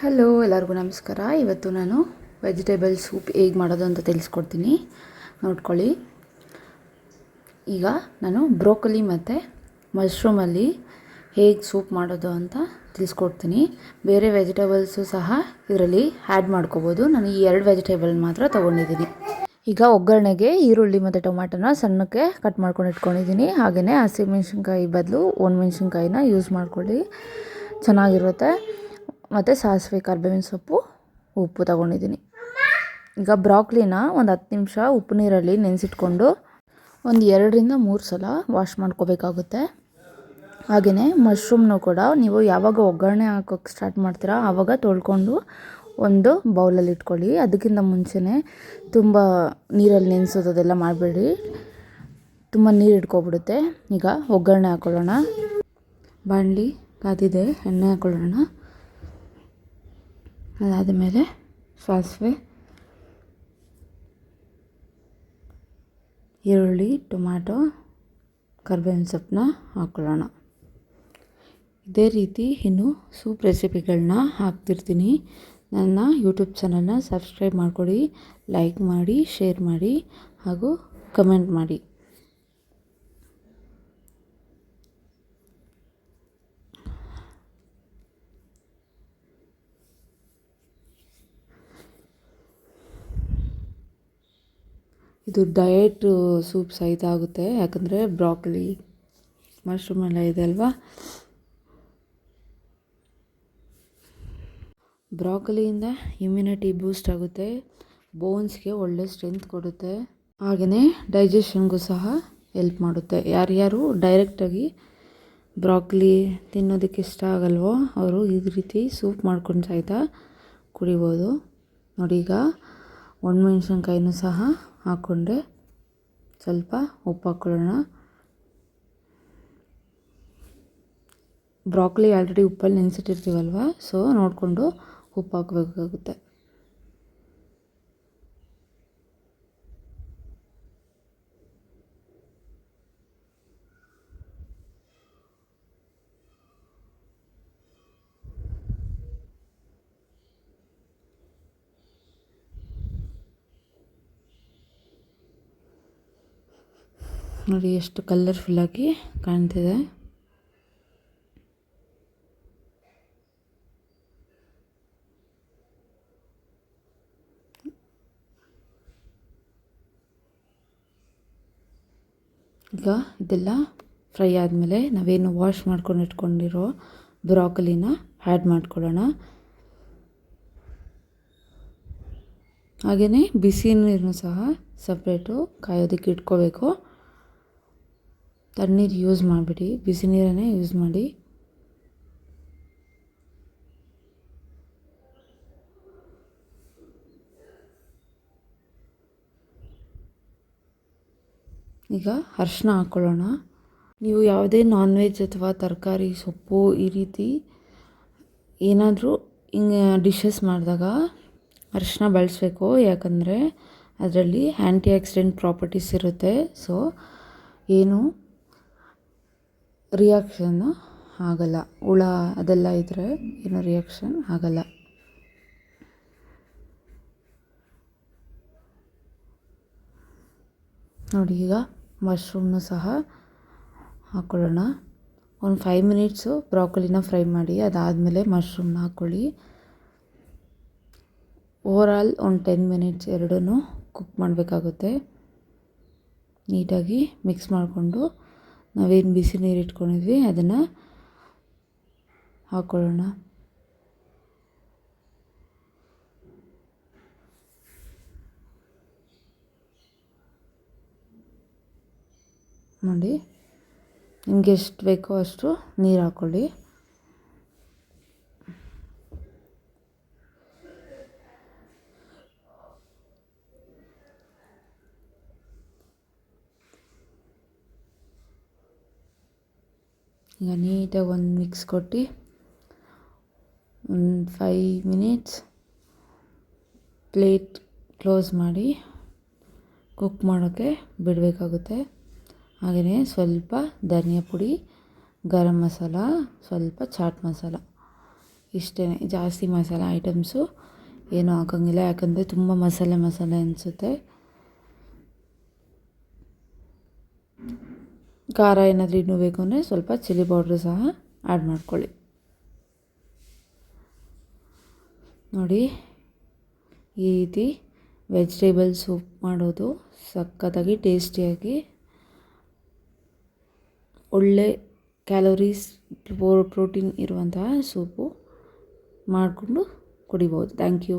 Hello, ಎಲ್ಲರಿಗೂ ನಮಸ್ಕಾರ. ಇವತ್ತು ನಾನು ವೆಜಿಟೇಬಲ್ ಸೂಪ್ ಹೇಗೆ ಮಾಡೋದು ಅಂತ ತಿಳಿಸ್ಕೊಡ್ತೀನಿ, ನೋಡ್ಕೊಳ್ಳಿ. ಈಗ ನಾನು ಬ್ರೋಕೊಲಿ ಮತ್ತು ಮಶ್ರೂಮಲ್ಲಿ ಹೇಗೆ ಸೂಪ್ ಮಾಡೋದು ಅಂತ ತಿಳಿಸ್ಕೊಡ್ತೀನಿ. ಬೇರೆ ವೆಜಿಟೇಬಲ್ಸು ಸಹ ಇದರಲ್ಲಿ ಆ್ಯಡ್ ಮಾಡ್ಕೋಬೋದು. ನಾನು ಈ 2 ವೆಜಿಟೇಬಲ್ ಮಾತ್ರ ತೊಗೊಂಡಿದ್ದೀನಿ. ಈಗ ಒಗ್ಗರಣೆಗೆ ಈರುಳ್ಳಿ ಮತ್ತು ಟೊಮ್ಯಾಟೋನ ಸಣ್ಣಕ್ಕೆ ಕಟ್ ಮಾಡ್ಕೊಂಡು ಇಟ್ಕೊಂಡಿದ್ದೀನಿ. ಹಾಗೆಯೇ ಹಸಿಮೆಣ್ಸಿನ್ಕಾಯಿ ಬದಲು ಒಣಮೆಣ್ಸಿನ್ಕಾಯಿನ ಯೂಸ್ ಮಾಡ್ಕೊಳ್ಳಿ, ಚೆನ್ನಾಗಿರುತ್ತೆ. ಮತ್ತು ಸಾಸಿವೆ, ಕರಿಬೇವಿನ ಸೊಪ್ಪು, ಉಪ್ಪು ತಗೊಂಡಿದ್ದೀನಿ. ಈಗ ಬ್ರಾಕ್ಲಿನ ಒಂದು 10 ನಿಮಿಷ ಉಪ್ಪು ನೀರಲ್ಲಿ ನೆನೆಸಿಟ್ಕೊಂಡು ಒಂದು 2ರಿಂದ 3 ಸಲ ವಾಶ್ ಮಾಡ್ಕೋಬೇಕಾಗುತ್ತೆ. ಹಾಗೆಯೇ ಮಶ್ರೂಮ್ನು ಕೂಡ ನೀವು ಯಾವಾಗ ಒಗ್ಗರಣೆ ಹಾಕೋಕ್ಕೆ ಸ್ಟಾರ್ಟ್ ಮಾಡ್ತೀರಾ ಆವಾಗ ತೊಳ್ಕೊಂಡು ಒಂದು ಬೌಲಲ್ಲಿ ಇಟ್ಕೊಳ್ಳಿ. ಅದಕ್ಕಿಂತ ಮುಂಚೆನೇ ತುಂಬ ನೀರಲ್ಲಿ ನೆನೆಸೋದು ಅದೆಲ್ಲ ಮಾಡಬೇಡಿ, ತುಂಬ ನೀರು ಇಟ್ಕೊಬಿಡುತ್ತೆ. ಈಗ ಒಗ್ಗರಣೆ ಹಾಕ್ಕೊಳ್ಳೋಣ. ಬಾಣಲಿ ಕಾದಿದೆ, ಎಣ್ಣೆ ಹಾಕ್ಕೊಳ್ಳೋಣ. ಅದಾದ ಮೇಲೆ ಸಾಸಿವೆ, ಈರುಳ್ಳಿ, ಟೊಮ್ಯಾಟೊ, ಕರಿಬೇವಿನ ಸೊಪ್ಪನ್ನ ಹಾಕ್ಕೊಳ್ಳೋಣ. ಇದೇ ರೀತಿ ಇನ್ನು ಸೂಪ್ ರೆಸಿಪಿಗಳನ್ನ ಹಾಕ್ತಿರ್ತೀನಿ. ನನ್ನ ಯೂಟ್ಯೂಬ್ ಚಾನಲ್ನ ಸಬ್ಸ್ಕ್ರೈಬ್ ಮಾಡಿಕೊಡಿ, ಲೈಕ್ ಮಾಡಿ, ಶೇರ್ ಮಾಡಿ ಹಾಗೂ ಕಮೆಂಟ್ ಮಾಡಿ. ಇದು ಡಯಟ್ ಸೂಪ್ ಸಹಿತ ಆಗುತ್ತೆ, ಯಾಕಂದರೆ ಬ್ರಾಕೊಲಿ ಮಶ್ರೂಮ್ ಎಲ್ಲ ಇದೆ ಅಲ್ವಾ. ಬ್ರಾಕೊಲಿಯಿಂದ ಇಮ್ಯುನಿಟಿ ಬೂಸ್ಟ್ ಆಗುತ್ತೆ, ಬೋನ್ಸ್ಗೆ ಒಳ್ಳೆ ಸ್ಟ್ರೆಂತ್ ಕೊಡುತ್ತೆ, ಹಾಗೆಯೇ ಡೈಜೆಷನ್ಗೂ ಸಹ ಹೆಲ್ಪ್ ಮಾಡುತ್ತೆ. ಯಾರ್ಯಾರು ಡೈರೆಕ್ಟಾಗಿ ಬ್ರಾಕೊಲಿ ತಿನ್ನೋದಕ್ಕೆ ಇಷ್ಟ ಆಗಲ್ವೋ ಅವರು ಈ ರೀತಿ ಸೂಪ್ ಮಾಡ್ಕೊಂಡು ಸಹಿತ ಕುಡಿಬೋದು. ನೋಡಿ, ಈಗ ಒಣಮೆಣ್ಸಿನ್ಕಾಯಿನೂ ಸಹ ಹಾಕ್ಕೊಂಡೆ, ಸ್ವಲ್ಪ ಉಪ್ಪು ಹಾಕ್ಕೊಳ್ಳೋಣ. ಬ್ರಾಕೊಲಿ ಆಲ್ರೆಡಿ ಉಪ್ಪಲ್ಲಿ ನೆನೆಸಿಟ್ಟಿರ್ತೀವಲ್ವ, ಸೊ ನೋಡಿಕೊಂಡು ಉಪ್ಪು ಹಾಕಬೇಕಾಗುತ್ತೆ. ನೋಡಿ ಎಷ್ಟು ಕಲರ್ಫುಲ್ಲಾಗಿ ಕಾಣ್ತಿದೆ. ಈಗ ಇದೆಲ್ಲ ಫ್ರೈ ಆದಮೇಲೆ ನಾವೇನು ವಾಶ್ ಮಾಡ್ಕೊಂಡು ಇಟ್ಕೊಂಡಿರೋ ಬ್ರಾಕೊಲಿನ ಆ್ಯಡ್ ಮಾಡ್ಕೊಳ್ಳೋಣ. ಹಾಗೆಯೇ ಬಿಸಿ ನೀರನ್ನು ಸಹ ಸಪ್ರೇಟು ಕಾಯೋದಕ್ಕೆ ಇಟ್ಕೋಬೇಕು. ತಣ್ಣೀರು ಯೂಸ್ ಮಾಡಿಬಿಡಿ, ಬಿಸಿ ನೀರನ್ನೇ ಯೂಸ್ ಮಾಡಿ. ಈಗ ಅರಿಶಿನ ಹಾಕ್ಕೊಳ್ಳೋಣ. ನೀವು ಯಾವುದೇ ನಾನ್ ವೆಜ್ ಅಥವಾ ತರಕಾರಿ, ಸೊಪ್ಪು ಈ ರೀತಿ ಏನಾದರೂ ಹಿಂಗೆ ಡಿಶಸ್ ಮಾಡಿದಾಗ ಅರಿಶಿನ ಬಳಸಬೇಕು, ಯಾಕಂದರೆ ಅದರಲ್ಲಿ ಆ್ಯಂಟಿ ಆಕ್ಸಿಡೆಂಟ್ ಪ್ರಾಪರ್ಟೀಸ್ ಇರುತ್ತೆ. ಸೊ ಏನು ರಿಯಾಕ್ಷನ್ನು ಆಗಲ್ಲ, ಹುಳ ಅದೆಲ್ಲ ಇದ್ದರೆ ಏನೂ ರಿಯಾಕ್ಷನ್ ಆಗಲ್ಲ. ನೋಡಿ, ಈಗ ಮಶ್ರೂಮ್ನು ಸಹ ಹಾಕ್ಕೊಳ್ಳೋಣ. ಒಂದು 5 ಮಿನಿಟ್ಸು ಬ್ರಾಕೊಲಿನ ಫ್ರೈ ಮಾಡಿ, ಅದಾದಮೇಲೆ ಮಶ್ರೂಮ್ನ ಹಾಕ್ಕೊಳ್ಳಿ. ಓವರಾಲ್ ಒಂದು 10 ಮಿನಿಟ್ಸ್ ಎರಡೂ ಕುಕ್ ಮಾಡಬೇಕಾಗುತ್ತೆ. ನೀಟಾಗಿ ಮಿಕ್ಸ್ ಮಾಡಿಕೊಂಡು ನಾವೇನು ಬಿಸಿ ನೀರು ಇಟ್ಕೊಂಡಿದ್ವಿ ಅದನ್ನು ಹಾಕ್ಕೊಳ್ಳೋಣ. ನೋಡಿ, ನಿಮಗೆ ಎಷ್ಟು ಬೇಕೋ ಅಷ್ಟು ನೀರು ಹಾಕ್ಕೊಳ್ಳಿ. ಈಗ ನೀಟಾಗಿ ಒಂದು ಮಿಕ್ಸ್ ಕೊಟ್ಟು ಒಂದು 5 ಮಿನಿಟ್ಸ್ ಪ್ಲೇಟ್ ಕ್ಲೋಸ್ ಮಾಡಿ ಕುಕ್ ಮಾಡೋಕ್ಕೆ ಬಿಡಬೇಕಾಗುತ್ತೆ. ಹಾಗೆಯೇ ಸ್ವಲ್ಪ ಧನಿಯಾ ಪುಡಿ, ಗರಂ ಮಸಾಲ, ಸ್ವಲ್ಪ ಚಾಟ್ ಮಸಾಲ ಇಷ್ಟೇ, ಜಾಸ್ತಿ ಮಸಾಲೆ ಐಟಮ್ಸು ಏನೂ ಹಾಕೋಂಗಿಲ್ಲ, ಯಾಕಂದರೆ ತುಂಬ ಮಸಾಲೆ ಅನಿಸುತ್ತೆ. ಖಾರ ಏನಾದರೂ ಇನ್ನೂ ಬೇಕು ಅಂದರೆ ಸ್ವಲ್ಪ ಚಿಲ್ಲಿ ಪೌಡ್ರು ಸಹ ಆ್ಯಡ್ ಮಾಡ್ಕೊಳ್ಳಿ. ನೋಡಿ, ಈ ರೀತಿ ವೆಜಿಟೇಬಲ್ ಸೂಪ್ ಮಾಡೋದು ಸಖತ್ತಾಗಿ ಟೇಸ್ಟಿಯಾಗಿ ಒಳ್ಳೆ ಕ್ಯಾಲೋರೀಸ್ ಪ್ರೋಟೀನ್ ಇರುವಂತಹ ಸೂಪು ಮಾಡಿಕೊಂಡು ಕುಡಿಬೋದು. Thank you.